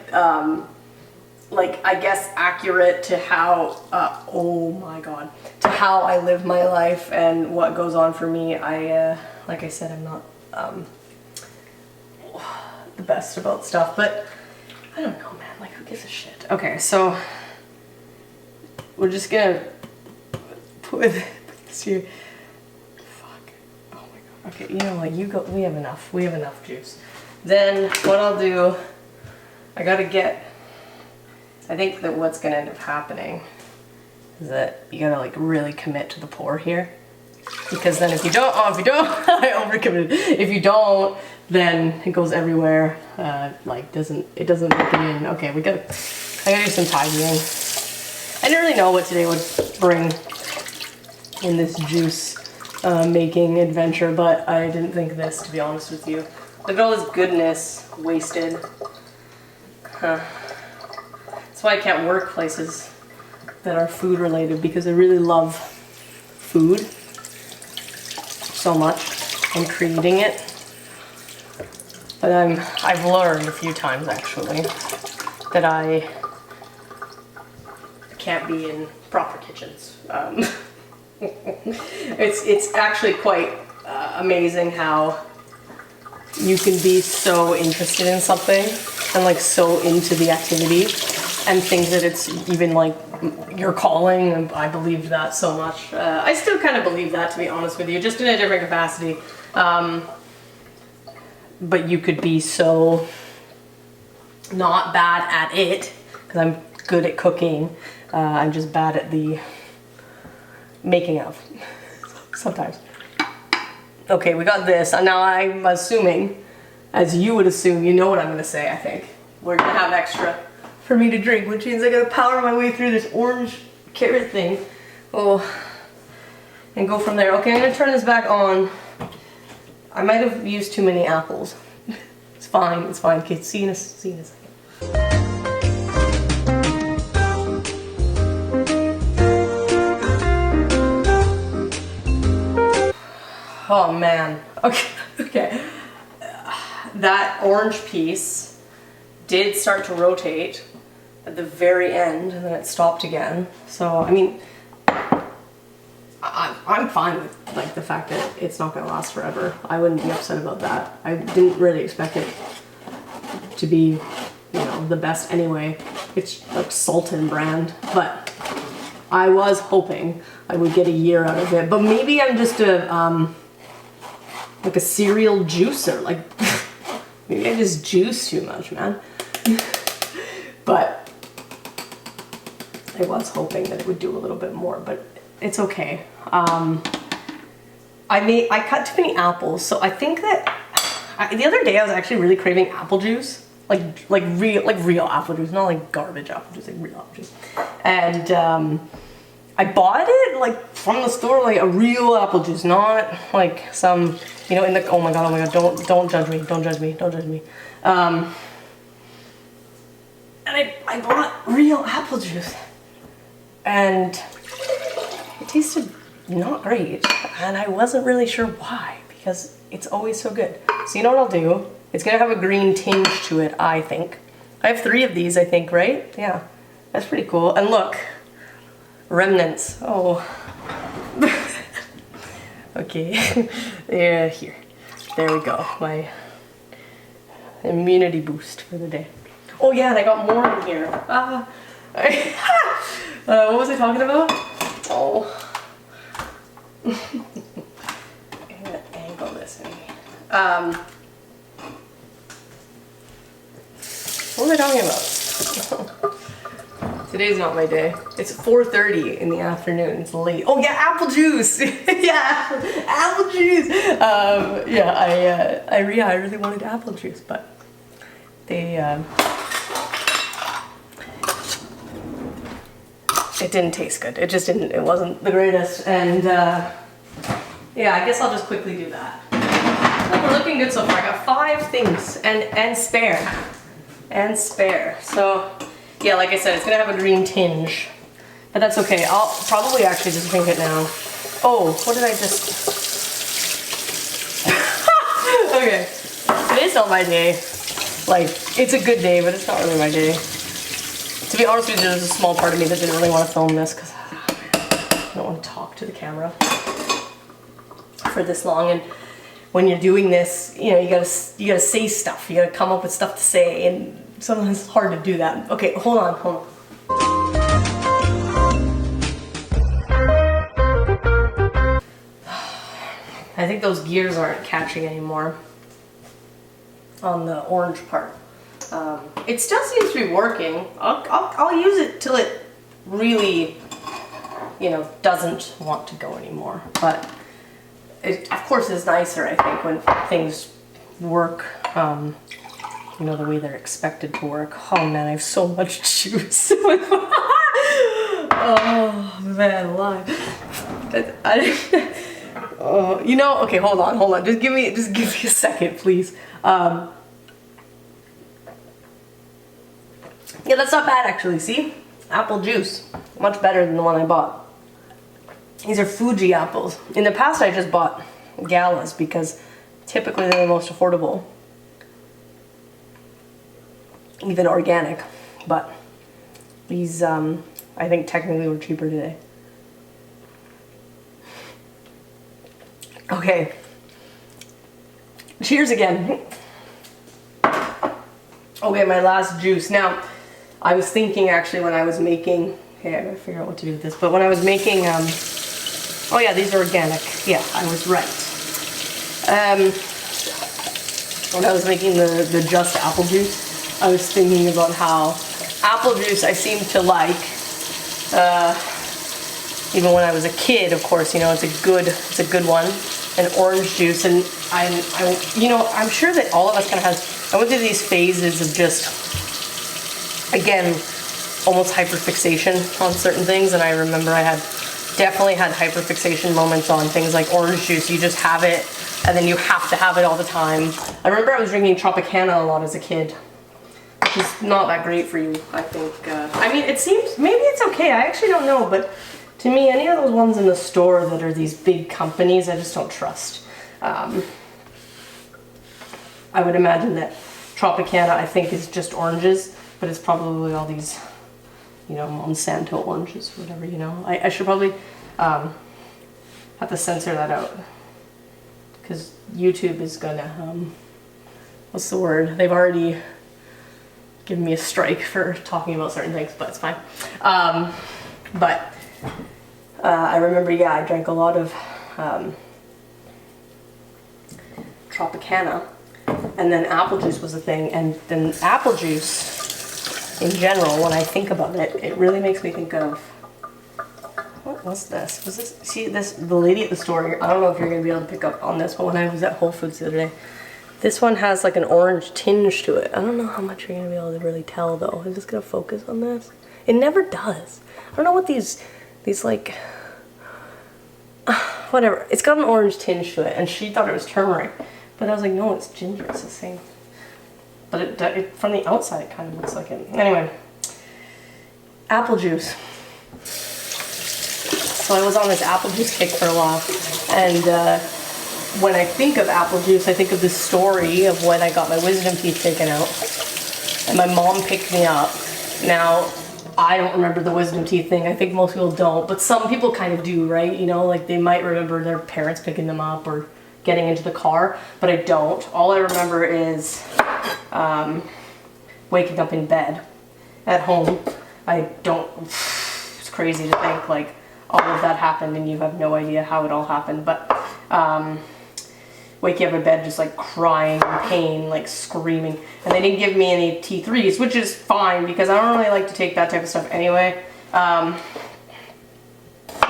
I guess accurate to how, oh my god, to how I live my life and what goes on for me. Like I said, I'm not, the best about stuff, but I don't know, man, like who gives a shit? Okay, so we're just gonna put this here. Fuck. Oh my god. Okay, you know what, you go, we have enough juice. Then what I'll do, I think that what's gonna end up happening is that you gotta like really commit to the pour here. Because then if you don't, I overcommitted. If you don't, then it goes everywhere. It doesn't make it in. Okay, I gotta do some tidying. I didn't really know what today would bring in this juice making adventure, but I didn't think this, to be honest with you. Look at all this goodness wasted. Huh. That's why I can't work places that are food related, because I really love food so much and creating it. But I've learned a few times actually that I can't be in proper kitchens. It's actually quite amazing how you can be so interested in something and like so into the activity and think that it's even like your calling, and I believed that so much. I still kind of believe that, to be honest with you, just in a different capacity. But you could be so not bad at it, because I'm good at cooking. I'm just bad at the making of, sometimes. Okay, we got this. Now I'm assuming, as you would assume, you know what I'm gonna say, I think. We're gonna have extra for me to drink, which means I gotta power my way through this orange carrot thing. Oh, and go from there. Okay, I'm gonna turn this back on. I might have used too many apples. It's fine, it's fine. Okay, see you in a second. Oh man, okay. That orange piece did start to rotate at the very end, and then it stopped again. So, I mean, I'm fine with like the fact that it's not gonna last forever. I wouldn't be upset about that. I didn't really expect it to be, you know, the best anyway. It's like Sultan brand, but I was hoping I would get a year out of it. But maybe I'm just like a cereal juicer. Like maybe I just juice too much, man. But I was hoping that it would do a little bit more, but it's okay. I cut too many apples, so I think that the other day I was actually really craving apple juice, like real apple juice, not like garbage apple juice, like real apple juice. And I bought it like from the store, like a real apple juice, not like some, you know, in the, oh my god, don't judge me, don't judge me. And I bought real apple juice, and it tasted not great, and I wasn't really sure why, because it's always so good. So you know what I'll do? It's gonna have a green tinge to it, I think. I have 3 of these, I think, right? Yeah, that's pretty cool. And look, remnants. Oh. Okay. Yeah, here. There we go. My immunity boost for the day. Oh yeah, and I got more in here. What was I talking about? Oh. I'm gonna angle this in. What was I talking about? Today's not my day. It's 4:30 in the afternoon. It's late. Oh yeah, apple juice. Yeah, apple juice. I really wanted apple juice, but they it didn't taste good. It just didn't. It wasn't the greatest. And yeah, I guess I'll just quickly do that. Look, we're looking good so far. I got 5 things and spare. So. Yeah, like I said, it's gonna have a green tinge, but that's okay. I'll probably actually just drink it now. Oh, what did I just... Okay, today's not my day. Like, it's a good day, but it's not really my day. To be honest with you, there's a small part of me that didn't really want to film this because I don't want to talk to the camera for this long. And when you're doing this, you know, you gotta say stuff. You gotta come up with stuff to say, and sometimes it's hard to do that. Okay, hold on. I think those gears aren't catching anymore on the orange part. It still seems to be working. I'll use it till it really, you know, doesn't want to go anymore. But it, of course, is nicer, I think, when things work. You know, the way they're expected to work. Oh man, I have so much juice. Oh man, alive. You know, okay, hold on. Just give me a second, please. Yeah, that's not bad actually. See, apple juice, much better than the one I bought. These are Fuji apples. In the past, I just bought Galas because typically they're the most affordable. Even organic, but these I think technically were cheaper today. Okay, cheers again. Okay, my last juice. Now, I was thinking actually when I was making, okay, I gotta figure out what to do with this, but when I was making, oh yeah, these are organic. Yeah, I was right. When I was making the just apple juice, I was thinking about how apple juice I seem to like, even when I was a kid, of course, you know, it's a good one, and orange juice, and you know, I'm sure that all of us kind of has, I went through these phases of just, again, almost hyperfixation on certain things, and I remember I definitely had hyperfixation moments on things like orange juice. You just have it, and then you have to have it all the time. I remember I was drinking Tropicana a lot as a kid. It's not that great for you, I think. I mean, it seems, maybe it's okay, I actually don't know, but to me, any of those ones in the store that are these big companies, I just don't trust. I would imagine that Tropicana, I think, is just oranges, but it's probably all these, you know, Monsanto oranges, whatever, you know. I should probably have to censor that out, because YouTube is gonna, what's the word? They've already given me a strike for talking about certain things, but it's fine. I remember, yeah, I drank a lot of Tropicana, and then apple juice was a thing, and then apple juice, in general, when I think about it, it really makes me think of, what was this? Was this, see this, the lady at the store, I don't know if you're going to be able to pick up on this, but when I was at Whole Foods the other day, this one has like an orange tinge to it. I don't know how much you're going to be able to really tell though. Is this going to focus on this? It never does. I don't know what these like, whatever. It's got an orange tinge to it, and she thought it was turmeric. But I was like, no, it's ginger, it's the same. But it from the outside, it kind of looks like it. Anyway, apple juice. So I was on this apple juice kick for a while, and when I think of apple juice, I think of this story of when I got my wisdom teeth taken out, and my mom picked me up. Now, I don't remember the wisdom teeth thing. I think most people don't, but some people kind of do, right? You know, like they might remember their parents picking them up or getting into the car, but I don't. All I remember is waking up in bed at home. I don't, it's crazy to think like all of that happened and you have no idea how it all happened, but waking up in bed just like crying in pain, like screaming. And they didn't give me any T3s, which is fine because I don't really like to take that type of stuff anyway. But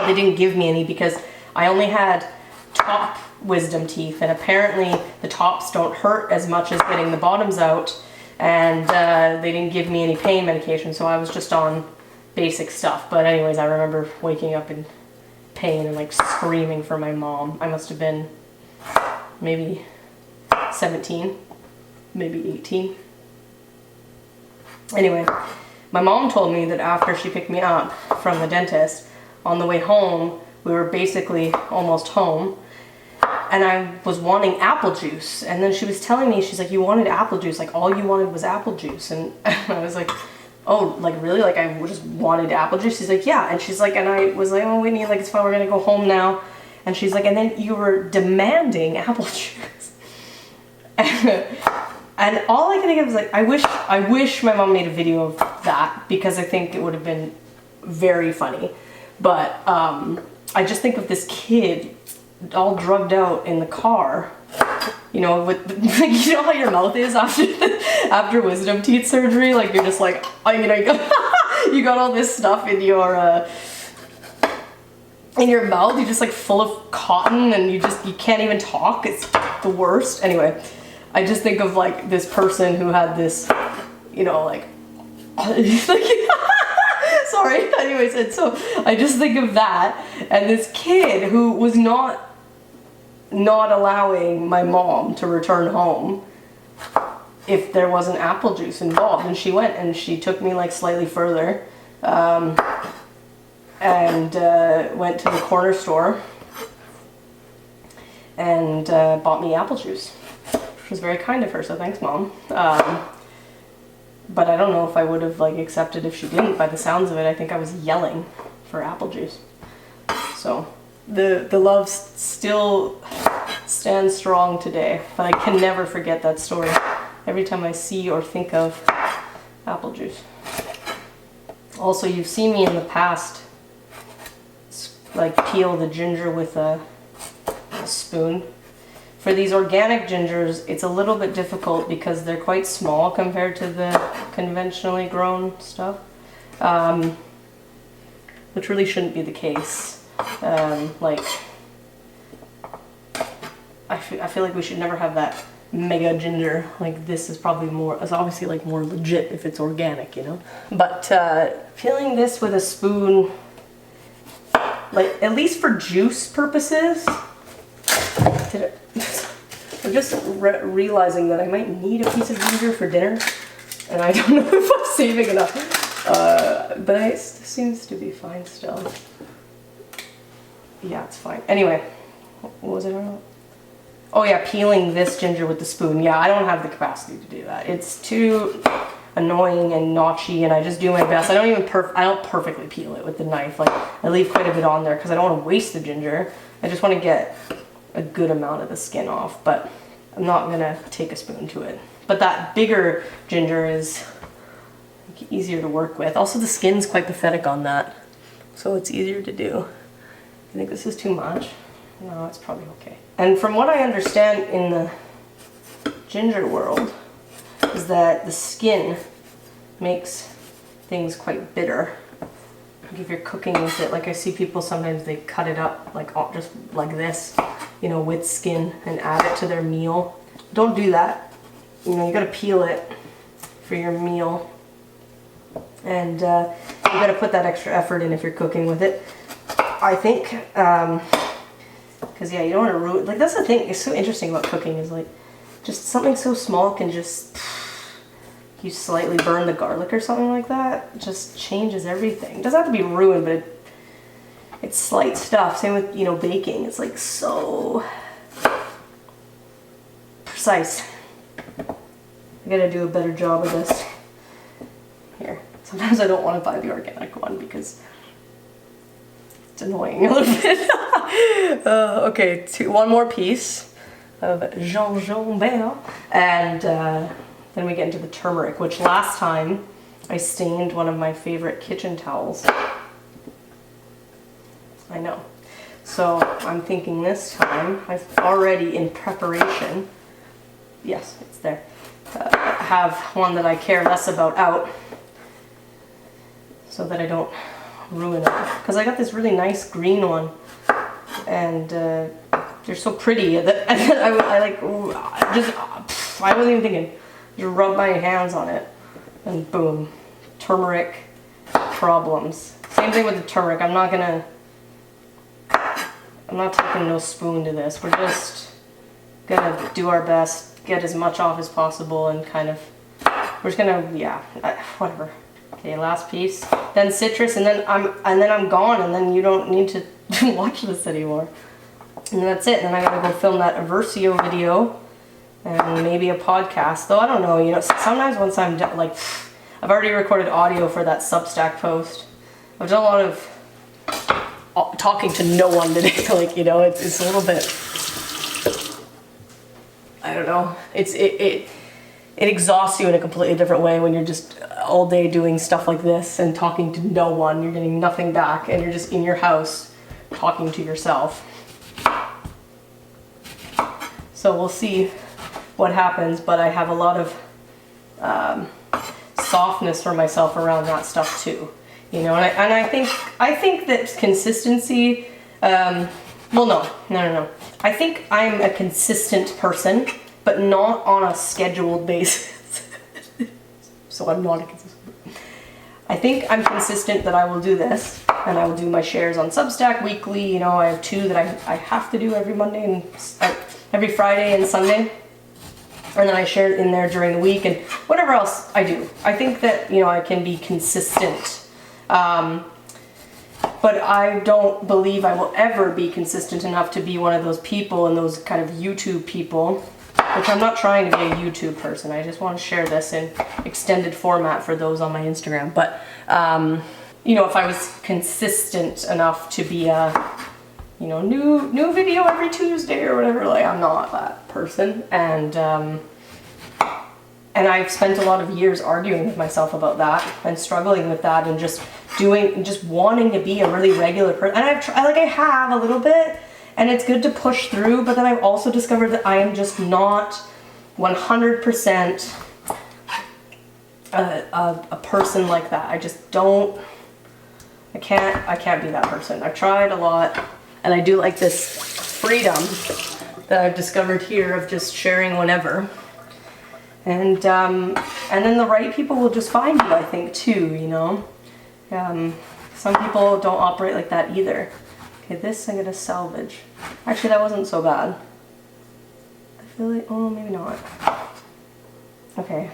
they didn't give me any because I only had top wisdom teeth, and apparently the tops don't hurt as much as getting the bottoms out, and they didn't give me any pain medication, so I was just on basic stuff. But anyways, I remember waking up in pain and like screaming for my mom. I must have been maybe 17, maybe 18. Anyway, my mom told me that after she picked me up from the dentist, on the way home, we were basically almost home, and I was wanting apple juice. And then she was telling me, she's like, you wanted apple juice, like all you wanted was apple juice. And I was like, oh, like really? Like I just wanted apple juice? She's like, yeah. And she's like, and I was like, oh, Whitney, like it's fine, we're gonna go home now. And she's like, and then you were demanding apple juice. And all I can think of is like, I wish my mom made a video of that, because I think it would have been very funny. But I just think of this kid all drugged out in the car, you know, with like, you know how your mouth is after wisdom teeth surgery, like you're just like, oh, you know, you got all this stuff in your mouth, you're just like full of cotton, and you can't even talk. It's the worst. Anyway, I just think of like this person who had this, you know, like sorry, anyways, and so I just think of that, and this kid who was not allowing my mom to return home if there wasn't apple juice involved. And she went and she took me like slightly further, and went to the corner store and bought me apple juice, which was very kind of her, so thanks, Mom. But I don't know if I would have like accepted if she didn't. By the sounds of it, I think I was yelling for apple juice. So the love still stands strong today, but I can never forget that story every time I see or think of apple juice. Also, you've seen me in the past like peel the ginger with a spoon. For these organic gingers, it's a little bit difficult because they're quite small compared to the conventionally grown stuff, which really shouldn't be the case. Like, I feel like we should never have that mega ginger. Like, this is probably more, it's obviously like more legit if it's organic, you know? But peeling this with a spoon, like at least for juice purposes, I'm just realizing that I might need a piece of ginger for dinner, and I don't know if I'm saving enough, but it seems to be fine still. Yeah, it's fine. Anyway, what was it about? Oh yeah, peeling this ginger with the spoon. Yeah, I don't have the capacity to do that. It's too annoying and notchy, and I just do my best. I don't perfectly peel it with the knife. Like, I leave quite a bit on there because I don't want to waste the ginger. I just want to get a good amount of the skin off, but I'm not gonna take a spoon to it. But that bigger ginger is easier to work with. Also, the skin's quite pathetic on that, so it's easier to do. I think this is too much. No, it's probably okay. And from what I understand in the ginger world is that the skin makes things quite bitter. Like if you're cooking with it, like I see people sometimes they cut it up like just like this, you know, with skin and add it to their meal. Don't do that. You know, you gotta peel it for your meal, and you gotta put that extra effort in if you're cooking with it, I think, because yeah, you don't want to ruin, like that's the thing, it's so interesting about cooking is like, just something so small can just, you slightly burn the garlic or something like that, it just changes everything. It doesn't have to be ruined, but it's slight stuff. Same with, you know, baking. It's like so precise. I gotta do a better job of this. Here. Sometimes I don't want to buy the organic one because it's annoying a little bit. Okay, one more piece of gingembre, and then we get into the turmeric, which last time I stained one of my favorite kitchen towels. I know. So I'm thinking this time, I've already in preparation, yes, it's there, have one that I care less about out so that I don't ruin it. Because I got this really nice green one, and they're so pretty that I like, I wasn't even thinking, just rub my hands on it and boom, turmeric problems. Same thing with the turmeric. I'm not taking no spoon to this. We're just gonna do our best, get as much off as possible, and kind of, we're just gonna, yeah, whatever. Okay, last piece. Then citrus, and then I'm gone, and then you don't need to watch this anymore. And that's it. And then I gotta go film that Eversio video and maybe a podcast. Though I don't know. You know, sometimes once I'm done, like, I've already recorded audio for that Substack post. I've done a lot of talking to no one today. Like, you know, it's a little bit, I don't know. It exhausts you in a completely different way when you're just all day doing stuff like this and talking to no one. You're getting nothing back, and you're just in your house talking to yourself. So we'll see what happens, but I have a lot of softness for myself around that stuff too. You know, and I think that consistency, well, no. I think I'm a consistent person, but not on a scheduled basis. So I'm not a consistent. I think I'm consistent that I will do this, and I will do my shares on Substack weekly. You know, I have 2 that I have to do every Monday and every Friday and Sunday. And then I share it in there during the week and whatever else I do. I think that, you know, I can be consistent. But I don't believe I will ever be consistent enough to be one of those people and those kind of YouTube people, which I'm not trying to be a YouTube person. I just want to share this in extended format for those on my Instagram. But, you know, if I was consistent enough to be a, you know, new video every Tuesday or whatever, like, I'm not that person. And I've spent a lot of years arguing with myself about that and struggling with that and just wanting to be a really regular person. And I have a little bit, and it's good to push through, but then I've also discovered that I am just not 100% a person like that. I just don't, I can't be that person. I've tried a lot, and I do like this freedom that I've discovered here of just sharing whenever. And then the right people will just find you, I think, too, you know. Some people don't operate like that either. Okay, this I'm gonna salvage. Actually, that wasn't so bad. I feel like, oh, maybe not. Okay,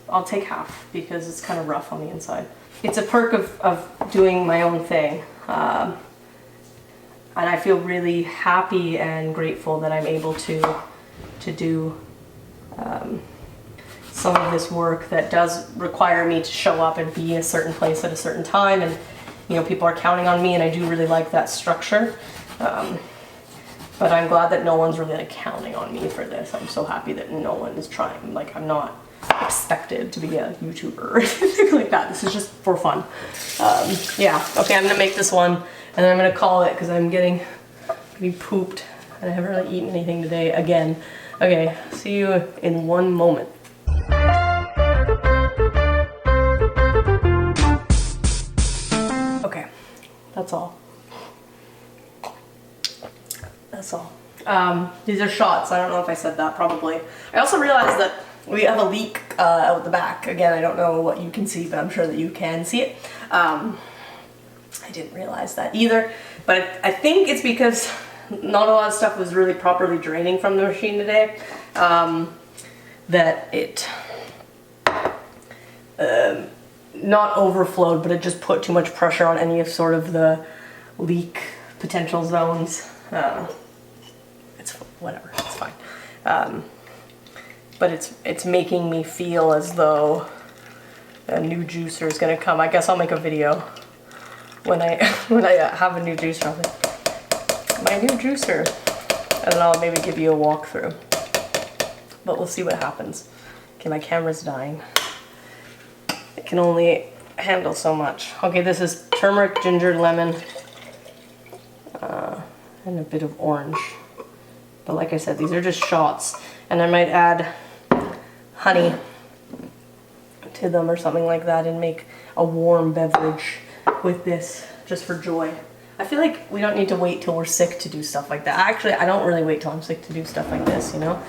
I'll take half because it's kind of rough on the inside. It's a perk of doing my own thing. And I feel really happy and grateful that I'm able to do some of this work that does require me to show up and be in a certain place at a certain time, and you know, people are counting on me, and I do really like that structure. But I'm glad that no one's really like counting on me for this. I'm so happy that no one is trying. Like, I'm not expected to be a YouTuber or anything like that. This is just for fun. Yeah, okay, I'm gonna make this one, and then I'm gonna call it because I'm getting pooped, and I haven't really eaten anything today again. Okay, see you in one moment. Okay, that's all. That's all. These are shots. I don't know if I said that, probably. I also realized that we have a leak out the back. Again, I don't know what you can see, but I'm sure that you can see it. I didn't realize that either, but I think it's because not a lot of stuff was really properly draining from the machine today. That it not overflowed, but it just put too much pressure on any of sort of the leak potential zones. It's whatever, it's fine. But it's making me feel as though a new juicer is gonna come. I guess I'll make a video when I have a new juicer. My new juicer, and then I'll maybe give you a walkthrough. But we'll see what happens. Okay, my camera's dying. It can only handle so much. Okay, this is turmeric, ginger, lemon, and a bit of orange. But like I said, these are just shots, and I might add honey to them or something like that and make a warm beverage with this just for joy. I feel like we don't need to wait till we're sick to do stuff like that. Actually, I don't really wait till I'm sick to do stuff like this, you know?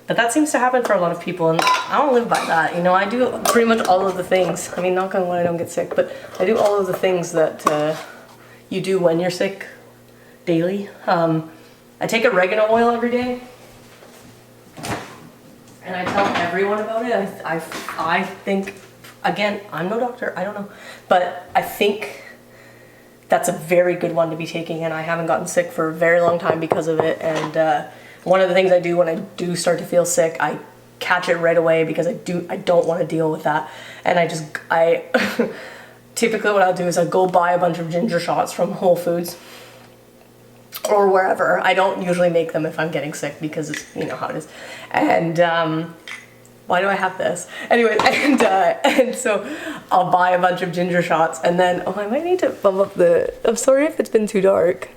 But that seems to happen for a lot of people, and I don't live by that, you know? I do pretty much all of the things. I mean, knock on wood, I don't get sick, but I do all of the things that you do when you're sick daily. I take oregano oil every day, and I tell everyone about it. I think, again, I'm no doctor, I don't know, but I think that's a very good one to be taking, and I haven't gotten sick for a very long time because of it. And one of the things I do when I do start to feel sick, I catch it right away because I don't want to deal with that. And I typically what I'll do is I go buy a bunch of ginger shots from Whole Foods or wherever. I don't usually make them if I'm getting sick because it's, you know how it is. And why do I have this? Anyway, and so I'll buy a bunch of ginger shots, and then, oh, I might need to bump up the, I'm sorry if it's been too dark.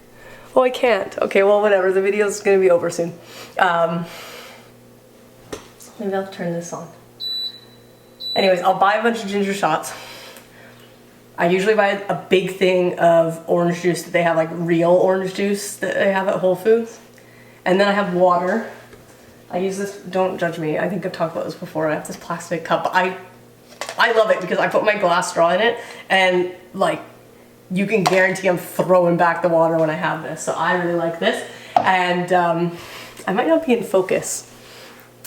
Oh, I can't. Okay, well, whatever. The video's gonna be over soon. Maybe I'll turn this on. Anyways, I'll buy a bunch of ginger shots. I usually buy a big thing of orange juice that they have, like real orange juice that they have at Whole Foods. And then I have water. I use this, don't judge me, I think I've talked about this before. I have this plastic cup. I love it because I put my glass straw in it, and like, you can guarantee I'm throwing back the water when I have this. So I really like this. And I might not be in focus.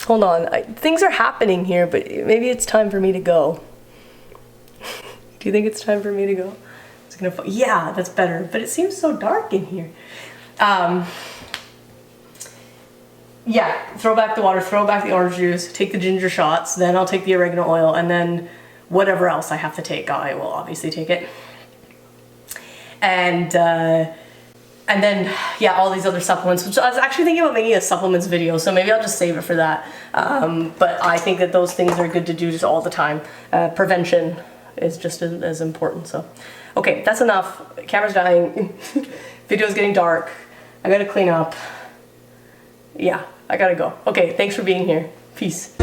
Hold on, things are happening here, but maybe it's time for me to go. Do you think it's time for me to go? It's gonna, yeah, that's better, but it seems so dark in here. Yeah, throw back the water, throw back the orange juice, take the ginger shots, then I'll take the oregano oil, and then whatever else I have to take, I will obviously take it. And then, yeah, all these other supplements, which I was actually thinking about making a supplements video, so maybe I'll just save it for that. But I think that those things are good to do just all the time. Prevention is just as important, so. Okay, that's enough. Camera's dying. Video's getting dark. I gotta clean up. Yeah, I gotta go. Okay, thanks for being here. Peace.